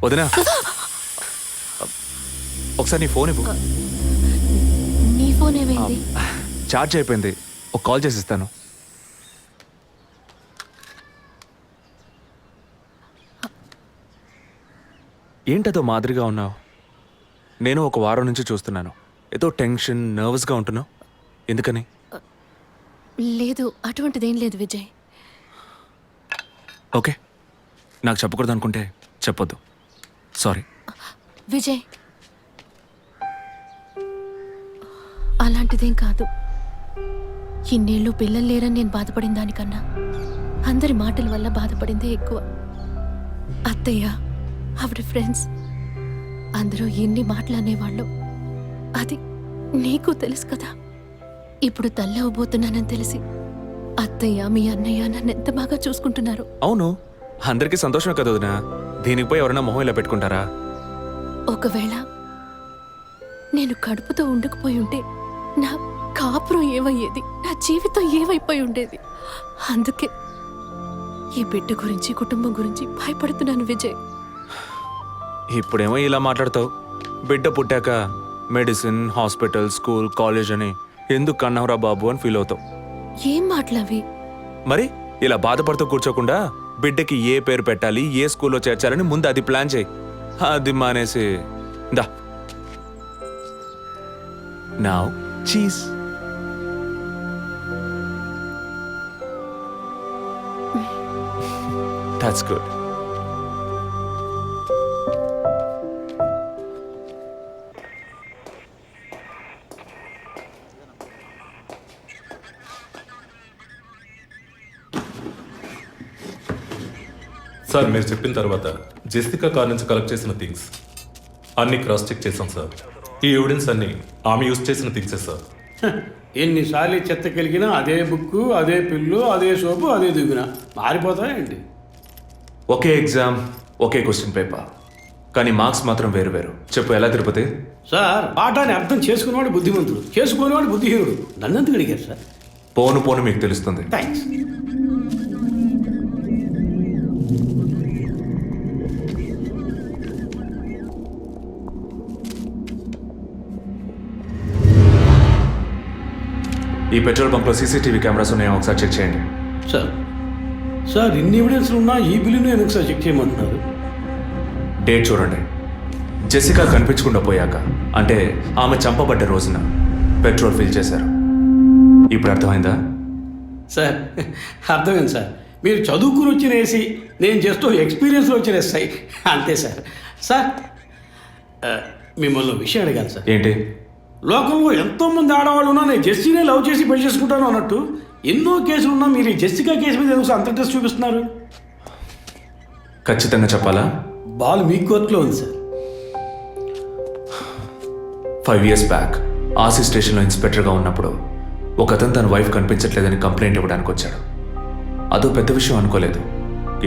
వదినా, ఒకసారి నీ ఫోన్ ఇవ్వు. నీ ఫోన్ ఏమైంది? ఛార్జ్ అయిపోయింది. ఒక కాల్ చేసి ఇస్తాను. ఏంటదో మాదిరిగా ఉన్నావు? నేను ఒక వారం నుంచి చూస్తున్నాను. ఏదో టెన్షన్, నర్వస్గా ఉంటున్నావు. ఎందుకని? లేదు, అటువంటిదేం లేదు విజయ్. ఓకే, నాకు చెప్పకూడదు అనుకుంటే చెప్పొద్దు. సారీ. విజయ్, అలాంటిదేం కాదు. ఇన్నేళ్ళు పిల్లలు లేరని నేను బాధపడిన దానికన్నా అందరి మాటల వల్ల బాధపడిందే ఎక్కువ. అత్తయ్య, ఆవిడ ఫ్రెండ్స్ అందరూ ఎన్ని మాటలు అనేవాళ్ళు. అది నీకు తెలుసు కదా. ఇప్పుడు తల్లవబోతున్నానని తెలిసి అత్తయ్య, మీ అన్నయ్య నన్ను ఎంత బాగా చూసుకుంటున్నారు. అవును, అందరికీ సంతోషమే కదా వదినా. దీనికి పోయి ఎవరైనా మొహం ఇలా పెట్టుకుంటారా? ఒకవేళ నేను కడుపుతో ఉండకపోయి ఉంటే నా కాపురం ఏమయ్యేది, నా జీవితం ఏమైపోయి ఉండేది. అందుకే ఈ బిడ్డ గురించి, కుటుంబం గురించి భయపడుతున్నాను విజయ్. ఇప్పుడేమో ఇలా మాట్లాడతావు. బిడ్డ పుట్టాక మెడిసిన్, హాస్పిటల్, స్కూల్, కాలేజ్ అని ఎందుకు కన్నావురా బాబు అని ఫీల్ అవుతావు. ఏం మాటలవి? మరి ఇలా బాధపడుతూ కూర్చోకుండా బిడ్డకి ఏ పేరు పెట్టాలి, ఏ స్కూల్లో చేర్చాలని ముందు అది ప్లాన్ చేయి. అది మానేసి దా నౌ చీజ్. That's good. సార్, మీరు చెప్పిన తర్వాత జెసికా కార్ నుంచి కలెక్ట్ చేసిన థింగ్స్ అన్ని క్రాస్ చెక్ చేశాం సార్. ఈ ఎవిడెన్స్ అన్ని ఆమె యూజ్ చేసిన థింగ్సే సార్. ఎన్నిసార్లు చెత్త కలిగినా అదే బుక్కు, అదే పిల్లు, అదే సోపు, అదే దిగున మారిపోతాయండి. ఒకే ఎగ్జామ్, ఒకే క్వశ్చన్ పేపర్, కానీ మార్క్స్ మాత్రం వేరు వేరు. చెప్పు, ఎలా తిరుపతి? సార్, పాఠాన్ని అర్థం చేసుకునేవాడు బుద్ధిమంతుడు, చేసుకునేవాడు బుద్ధిహీనుడు. నన్నెందుకు అడిగారు సార్? పోను పోను మీకు తెలుస్తుంది. థ్యాంక్స్. ఈ పెట్రోల్ బంక్లో సీసీటీవీ కెమెరాస్ ఉన్నాయో ఒకసారి చెక్ చేయండి. సార్, సార్ ఇన్ని ఎవిడెన్స్లు ఉన్నా ఈ బిల్లును ఎందుకు సార్ చెక్ చేయమంటున్నారు? డేట్ చూడండి. జెసికా కనిపించకుండా పోయాక, అంటే ఆమె చంపబడ్డ రోజున పెట్రోల్ ఫిల్ చేశారు. ఇప్పుడు అర్థమైందా? సార్, అర్థమైంది సార్. మీరు చదువుకుని వచ్చిన ఏసీ, నేను జస్ట్ ఎక్స్పీరియన్స్లో వచ్చిన ఎస్ఐ, అంతే సార్. సార్, మిమ్మల్ని విషయం అడిగాను సార్. ఏంటి? లోకంలో ఎంతోమంది ఆడవాళ్ళు ఉన్నా నేను జెస్సీనే లవ్ చేసి పెళ్లి చేసుకుంటాను అన్నట్టు ఎన్నో కేసులు ఉన్నా మీరు ఈ జెస్సికా కేసు మీద ఎందుకు అంత ఇంట్రెస్ట్ చూపిస్తున్నారు? ఖచ్చితంగా చెప్పాలా? బాల్ మీ కోర్టులో ఉంది సార్. 5 years బ్యాక్ ఆర్సీ స్టేషన్లో ఇన్స్పెక్టర్గా ఉన్నప్పుడు ఒక అతను తన వైఫ్ కనిపించట్లేదని కంప్లైంట్ ఇవ్వడానికి వచ్చాడు. అదో పెద్ద విషయం అనుకోలేదు.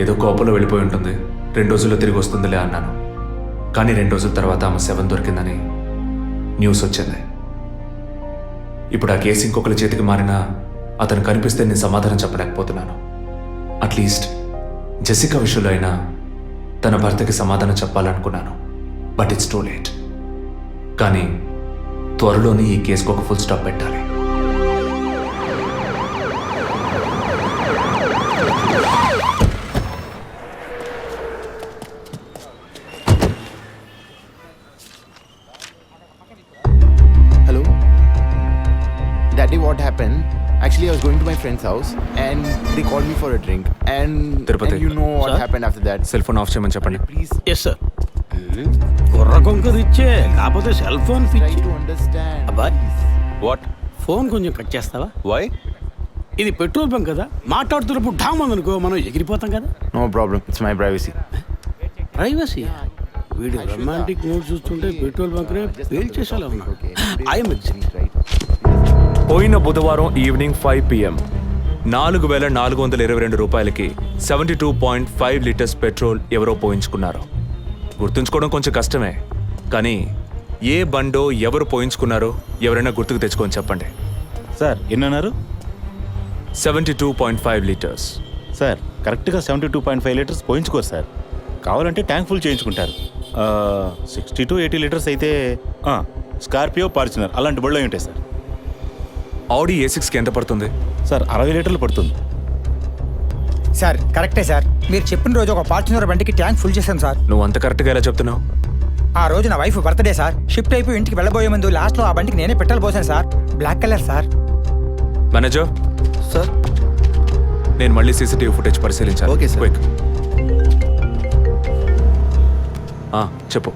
ఏదో కోపంలో వెళ్ళిపోయి ఉంటుంది, 2 రోజుల్లో తిరిగి వస్తుందిలే అన్నాను. కానీ 2 రోజుల తర్వాత ఆమె శవం దొరికిందని న్యూస్ వచ్చింది. ఇప్పుడు ఆ కేసు ఇంకొకరి చేతికి మారినా అతను కనిపిస్తే నేను సమాధానం చెప్పలేకపోతున్నాను. అట్లీస్ట్ జెసికా విషయంలో అయినా తన భర్తకి సమాధానం చెప్పాలనుకున్నాను. But it's too late. కానీ త్వరలోనే ఈ కేసుకు ఒక ఫుల్ స్టాప్ పెట్టాలి. What happened? Actually, I was going to my friend's house and they called me for a drink. And you know what happened after that. Cell phone off చేయమని చెప్పండి Please yes sir. కుర్ర కొంకది ఇచ్చే, కాకపోతే cell phone try పిచ్చి. to understand. అబ్బాయ్, what? Phone కొంచెం cut చేస్తావా? Why? ఇది పెట్రోల్ బంక్ కదా, మాట్లాడుతున్నప్పుడు ఢామ్ అనుకో మనం ఎగిరిపోతాం కదా. No problem. It's my privacy. Privacy. వీడు రొమాంటిక్ మూడ్ చూస్తుంటే పెట్రోల్ బంక్ నే ఫెయిల్ చేసేలా ఉన్నాడు. I'm Right? పోయిన బుధవారం ఈవినింగ్ 5 PM 4,422 రూపాయలకి 72.5 లీటర్స్ పెట్రోల్ ఎవరో పోయించుకున్నారు. గుర్తుంచుకోవడం కొంచెం కష్టమే, కానీ ఏ బండో ఎవరు పోయించుకున్నారో ఎవరైనా గుర్తుకు తెచ్చుకొని చెప్పండి. సార్ ఎన్నన్నారు? 72.5 లీటర్స్. సార్ కరెక్ట్గా 72.5 లీటర్స్ పోయించుకోరు సార్. కావాలంటే ట్యాంక్ ఫుల్ చేయించుకుంటారు. 60 to 80 లీటర్స్ అయితే స్కార్పియో, ఫార్చునర్ అలాంటి బళ్ళు ఉంటాయి సార్. ఆడి A6కి ఎంత పడుతుంది? సార్ 60 లీటర్లు పడుతుంది. సార్ కరెక్టే సార్. మీరు చెప్పిన రోజు ఒక ఫార్చునర్ బండికి ట్యాంక్ ఫుల్ చేశాను సార్. నువ్వు అంత కరెక్ట్గా ఎలా చెప్తున్నావు? ఆ రోజు నా వైఫ్ బర్త్డే సార్. షిఫ్ట్ అయిపోయి ఇంటికి వెళ్ళబోయే ముందు లాస్ట్లో ఆ బండికి నేనే పెట్రోల్ పోసాను సార్. Black colour sir. Manager sir. నేను మళ్ళీ సీసీటీవీ ఫుటేజ్ పరిశీలించాలి. Okay sir. క్విక్. చెప్పు.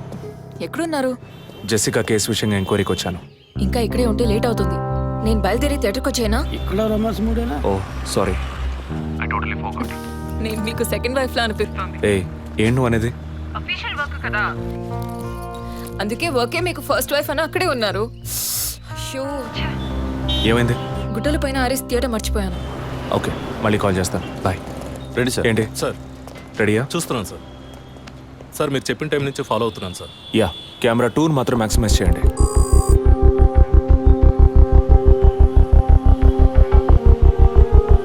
ఎక్కడున్నారు? జెసికా కేసు విషయంగా ఎంక్వైరీకి వచ్చాను. ఇంకా ఇక్కడే ఉంటే లేట్ అవుతుంది. నేను బయలుదేరి థియేటర్కి వచ్చేనా? ఇక్కడ రొమాన్స్ మూడేనా? ఓ సారీ. నేను మీకు సెకండ్ వైఫ్ లా అనిపిస్తుంది. ఏం నువ్వు అనేది? అఫీషియల్ వర్క్ కదా, అందుకే వర్కే మీకు ఫస్ట్ వైఫ్ అని అక్కడే ఉన్నారు. అయ్యో, ఏమైంది? గుడ్డల పైన ఆరేసి థియేటర్ మర్చిపోయాను. ఓకే, మళ్ళీ కాల్ చేస్తాను. బాయ్. Ready sir. ఏంటి? సార్ రెడీయా? చూస్తున్నాను సార్. సార్ మీరు చెప్పిన టైం నుంచి ఫాలో అవుతున్నాను సార్. యా, కెమెరా 2 మాత్రం మ్యాక్సిమైజ్ చేయండి.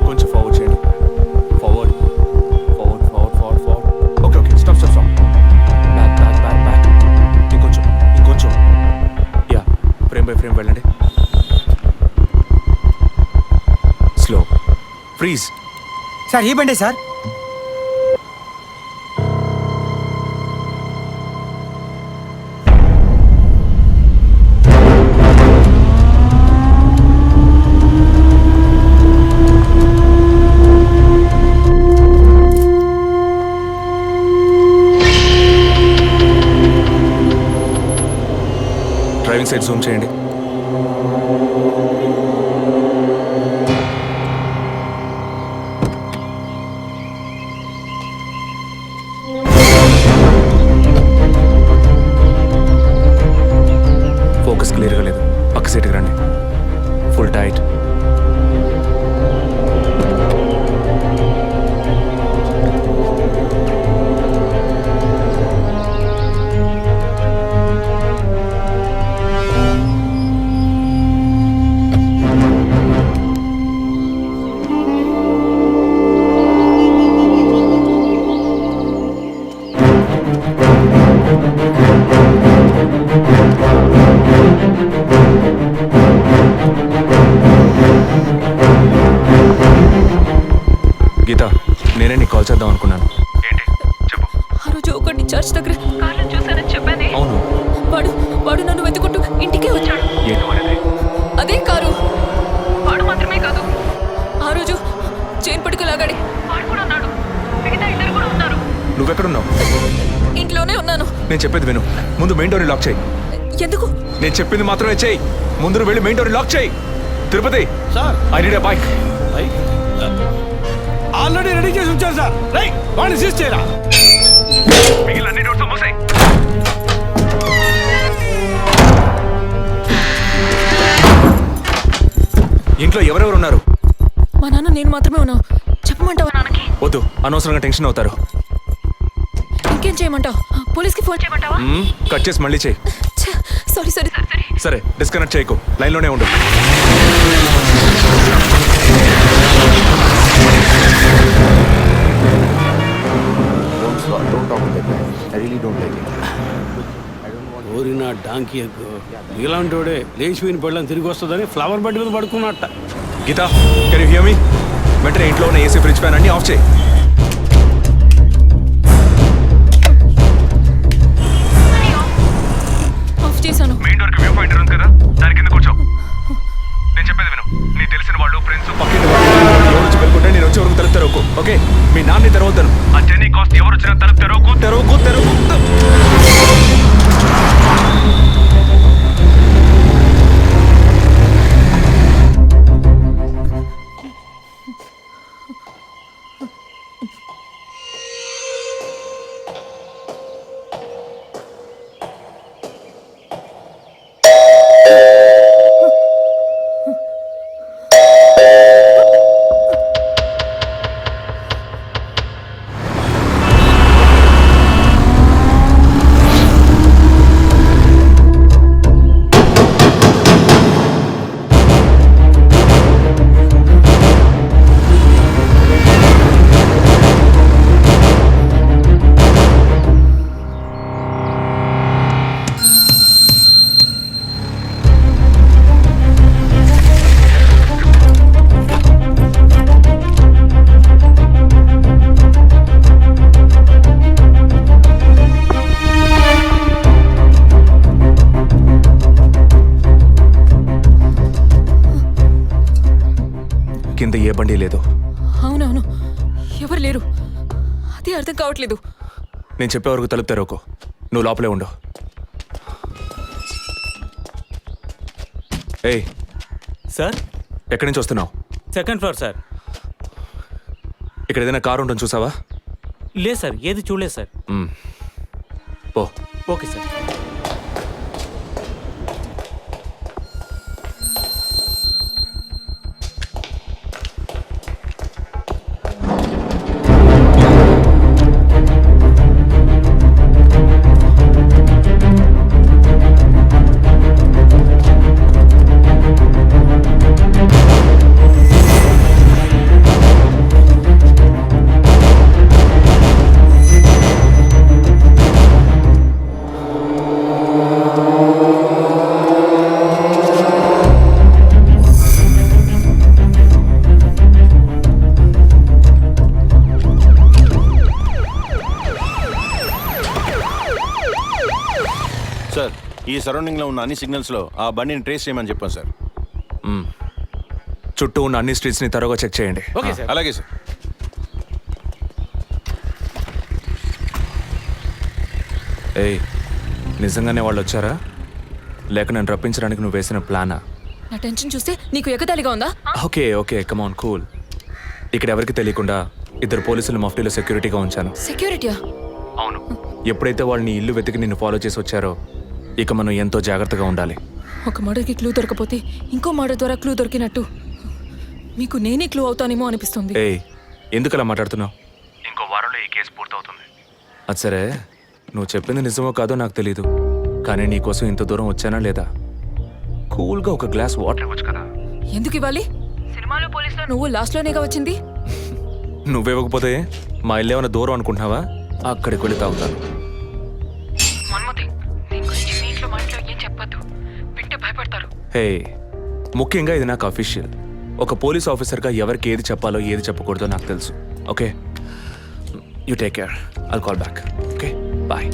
కొంచెం ఫార్వర్డ్ చేయండి. Forward forward forward forward forward. Okay okay, stop stop stop. Back back back back. ఇంకొంచెం ఇంకొంచెం. యా, ఫ్రేమ్ బై ఫ్రేమ్ వెళ్ళండి. స్లో. ఫ్రీజ్. సార్ ఈ బండే సార్. డ్రైవింగ్ సైడ్ జూమ్ చేయండి. ఫోకస్ క్లియర్గా లేదు. పక్క సీట్కి రండి. Full tight. గీత, నేనే నీకు కాల్ చేద్దాం అనుకున్నాను. ఏంటి చెప్పు. ఆ రోజు ఒకటి చర్చ్ దగ్గర కార్లో చూసానని చెప్పానే. అవును. వాడు నన్ను వెతుకుంటూ ఇంటికే వచ్చాడు. ఏంటి అనేది? అదే కారు. వాడు మాత్రమే కాదు, ఆ రోజు చైన్ పట్టుకు లాగాడి వాడు కూడా ఉన్నాడు. మిగతా ఇద్దరు కూడా ఉన్నారు. నువ్వెక్కడున్నావు? ఇంట్లోనే ఉన్నాను. నేను చెప్పేది విను. ముందు మెయిన్ డోర్ లాక్ చేయి. ఎందుకు? నేను చెప్పింది మాత్రమే చేయి. ముందు నువ్వు వెళ్ళి మెయిన్ డోర్ లాక్ చేయి. Tirupati, sir I need a bike. Already ready చేసి ఉంచాను సార్. రైట్, వాడిని సీజ్ చేయరా. మిగిలిన అన్ని డోర్స్ మూసేయ్. ఇంట్లో ఎవరెవరు ఉన్నారు? మా నాన్న నేను మాత్రమే ఉన్నావు. చెప్పమంటావా నాన్నకి? వద్దు, అనవసరంగా టెన్షన్ అవుతారు. ఇంకేం చేయమంటావు? పోలీస్కి ఫోన్ చేయమంటావా? కట్ చేసి మళ్ళీ చేయి. సారీ సారీ సరే. సరే, డిస్కనెక్ట్ చేయకు. లైన్లోనే ఉండు. Don't talk like that. I really don't like it. ఓరిన డాంకీ ఎగ్గు. ఇలాంటోడే లేచిపోయిన పళ్ళని తిరిగి వస్తుందని ఫ్లవర్ బండి మీద పడుకున్నట్ట. Geetha, can you hear me? వెంటనే ఇంట్లో ఉన్న ఏసీ, ఫ్రిడ్జ్, ఫ్యాన్ అన్ని ఆఫ్ చేయి. ఆఫ్ చేశాను. మెయిన్ డోర్ కి వ్యూ పాయింటర్ ఉంది కదా, దాని కింద కూర్చో. నేను చెప్పేది విను. నీ తెలిసిన వాళ్ళు, ఫ్రెండ్స్, పక్కింటి వాళ్ళు ఎవరు వచ్చి వెళ్ళుకుంటే నేను వచ్చే వరకు తలుపు తెరవకు. ఓకే? మీ నాన్ని తెరవద్దాను. ఆ జర్నీ కాస్ట్ ఎవరు వచ్చినా తలుపు తెరవకు తెరవకు తెరవకు. ఏ బండి లేదు. అవునవును, ఎవరు లేరు. అదే అర్థం కావట్లేదు. నేను చెప్పే వరకు తలుపు తెరవకు. నువ్వు లోపలే ఉండు. ఏయ్, సార్ ఎక్కడి నుంచి వస్తున్నావు? Second floor sir. ఇక్కడ ఏదైనా కారు ఉంటుంది చూసావా? లేదు సార్, ఏది చూడలేదు సార్. పో. Okay sir. సార్, ఈ సరౌండింగ్లో ఉన్న అన్ని సిగ్నల్స్లో ఆ బండిని ట్రేస్ చేయమని చెప్పాను సార్. చుట్టూ ఉన్న అన్ని స్ట్రీట్స్ని త్వరగా చెక్ చేయండి. Okay sir. అలాగే సార్. ఏయ్, నిజంగానే వాళ్ళు వచ్చారా లేక నన్ను రప్పించడానికి నువ్వు వేసిన ప్లానా? నా టెన్షన్ చూస్తే నీకు ఎగతాళిగా ఉందా? ఓకే ఓకే, కమాన్ కూల్. ఇక్కడ ఎవరికి తెలియకుండా 2 పోలీసులు మఫ్టీలో సెక్యూరిటీగా ఉంచాను. సెక్యూరిటీయా? అవును. ఎప్పుడైతే వాళ్ళని ఇల్లు వెతికి నిన్ను ఫాలో చేసి వచ్చారో ఇక మనం ఎంతో జాగ్రత్తగా ఉండాలి. ఒక మర్డర్కి క్లూ దొరకపోతే ఇంకో మర్డర్ ద్వారా క్లూ దొరికినట్టు మీకు నేనే క్లూ అవుతానేమో అనిపిస్తుంది. ఏయ్, ఎందుకు అలా మాట్లాడుతున్నావు? ఇంకో వారంలో ఈ కేసు పూర్తవుతుంది. అది సరే, నువ్వు చెప్పింది నిజమో కాదో నాకు తెలీదు, కానీ నీకోసం ఇంత దూరం వచ్చానా లేదా? కూల్గా ఒక గ్లాస్ వాటర్ ఇవ్వచ్చు కదా. ఎందుకు ఇవ్వాలి? సినిమాలో పోలీసులో నువ్వు లాస్ట్లోనేగా వచ్చింది. నువ్వివ్వకపోతే మా ఇల్లు ఏమైనా దూరం అనుకుంటున్నావా? అక్కడికి వెళ్ళి తాగుతాను. హే, ముఖ్యంగా ఇది నాకు అఫీషియల్. ఒక పోలీస్ ఆఫీసర్గా ఎవరికి ఏది చెప్పాలో ఏది చెప్పకూడదో నాకు తెలుసు. Okay, you take care. I'll call back. Okay, bye.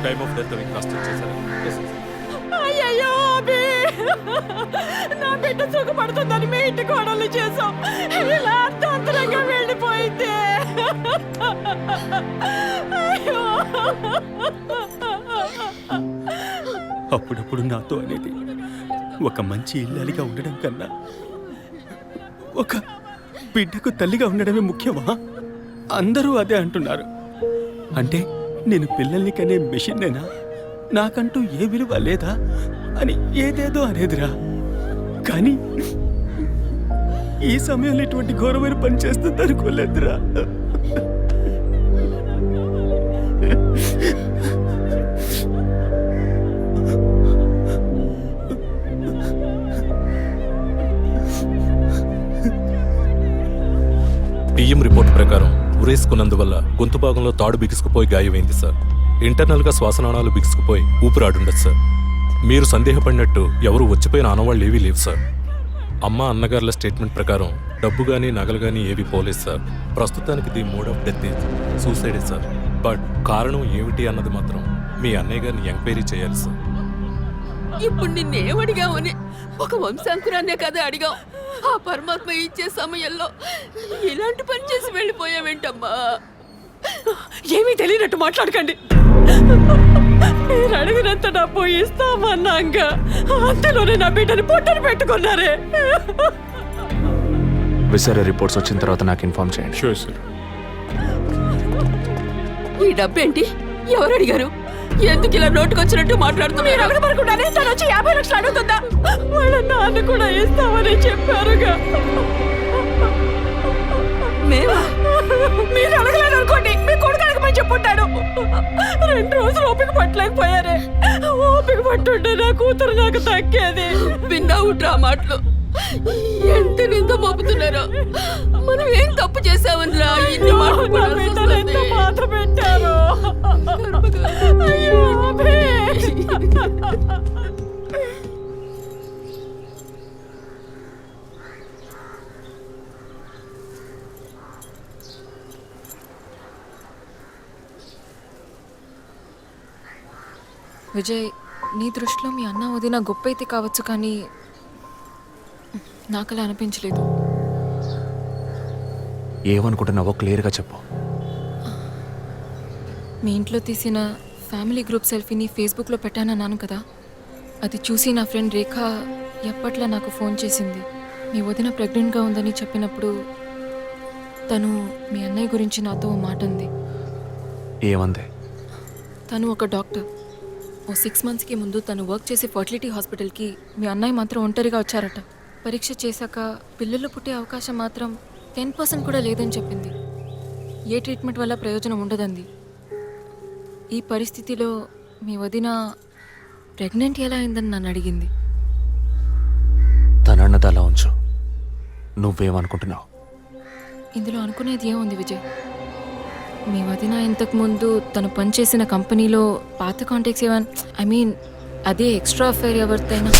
Time of death అవి క్రాస్ చెక్ చేశారు. అయ్యయ్యో అభి, నా బిడ్డ సుఖపడుతుందని మీ ఇంటి కోడలు చేసాం. ఇలా అర్థాంతరంగా వెళ్ళిపోయింది. అయ్యో. అప్పుడప్పుడు నాతో అనేది ఒక మంచి ఇల్లాలిగా ఉండడం కన్నా ఒక బిడ్డకు తల్లిగా ఉండడమే ముఖ్యమా? అందరూ అదే అంటున్నారు. అంటే నేను పిల్లల్ని కనే మెషిన్నేనా? నాకంటూ ఏ విలువ లేదా అని ఏదేదో అనేదిరా. కానీ ఈ సమయంలో ఇటువంటి ఘోరమైన పని చేస్తుంది అనుకోలేదురా. పిఎం రిపోర్ట్ ప్రకారం ఉరేసుకున్నందువల్ల గొంతు భాగంలో తాడు బిగుసుకుపోయి గాయమైంది సార్. ఇంటర్నల్గా శ్వాసనాళాలు బిగుసుకుపోయి ఊపిరాడుండదు సార్. మీరు సందేహపడినట్టు ఎవరు వచ్చిపోయిన ఆనవాళ్ళు ఏవీ లేవు సార్. అమ్మ అన్నగారుల స్టేట్మెంట్ ప్రకారం డబ్బు కానీ నగలు కానీ ఏవి పోలేదు సార్. ప్రస్తుతానికి ది మోడ్ ఆఫ్ డెత్ సూసైడే సార్. బట్ కారణం ఏమిటి అన్నది మాత్రం మీ అన్నయ్య గారిని ఎంక్వైరీ చేయాలి సార్. ఇప్పుడు నిన్నేమడిగామని ఒక వంశాంకురాన్నే కదా అడిగాం. ఆ పరమాత్మ ఇచ్చే సమయంలో ఇలాంటి పని చేసి వెళ్ళిపోయావేంటమ్మా? ఏమీ తెలియనట్టు మాట్లాడకండి. మీరు అడిగినంత డబ్బు ఇస్తామన్నాగా అంతలోనే నా బిడ్డని పొట్టను పెట్టుకున్నారే. విసరే రిపోర్ట్స్ వచ్చిన తర్వాత నాకు ఇన్ఫార్మ్ చేయండి. Sure sir. ఈ డబ్బేంటి? ఎవరు అడిగారు? ఎందుకు ఇలా నోటుకొచ్చినట్టు మాట్లాడుతున్నారు? మీరు అడగబడకుండానే తను వచ్చి 50 లక్షలు అడుగుతుందా? వాళ్ళ నాన్న కూడా ఇస్తామని చెప్పారుగా. మేమా? మీరు అడగలేదు అనుకోండి, మీ కొడుకు అడగమని చెప్పుంటాడు. 2 రోజులు ఓపిక పట్టలేకపోయారే. ఓపిక పట్టుంటే నా కూతురు నాకు తగ్గేది. విన్నావు డ్రా మాటలు. ఎంత నింద మోపుతున్నారో. మనం ఏం తప్పు చేసామని రా ఇన్ని మాటలు బాధ పెట్టారు. అయ్యో విజయ్, నీ దృష్టిలో మీ అన్న వదిన గొప్ప అయితే కావచ్చు, కానీ నాకు అలా అనిపించలేదు. ఏమనుకుంటున్నావో క్లియర్గా చెప్పు. మీ ఇంట్లో తీసిన ఫ్యామిలీ గ్రూప్ సెల్ఫీని ఫేస్బుక్లో పెట్టానన్నాను కదా, అది చూసి నా ఫ్రెండ్ రేఖ ఎప్పట్లా నాకు ఫోన్ చేసింది. మీ వదిన ప్రెగ్నెంట్గా ఉందని చెప్పినప్పుడు తను మీ అన్నయ్య గురించి నాతో ఓ మాట అంది. ఏమంది? తను ఒక డాక్టర్. ఓ 6 monthsకి ముందు తను వర్క్ చేసే ఫర్టిలిటీ హాస్పిటల్కి మీ అన్నయ్య మాత్రం ఒంటరిగా వచ్చారట. పరీక్ష చేశాక పిల్లలు పుట్టే అవకాశం మాత్రం 10% కూడా లేదని చెప్పింది. ఏ ట్రీట్మెంట్ వల్ల ప్రయోజనం ఉండదంది. ఈ పరిస్థితిలో మీ వదిన ప్రెగ్నెంట్ ఎలా అయిందని నన్ను అడిగింది. తనన్నది అలా ఉంచు. నువ్వేమనుకుంటున్నావు? ఇందులో అనుకునేది ఏముంది విజయ్? మీ వదిన ఇంతకుముందు తను పనిచేసిన కంపెనీలో పాత కాంటాక్ట్స్ ఏమన్నా, ఐ మీన్ అదే ఎక్స్ట్రా అఫైర్ ఎవరితైనా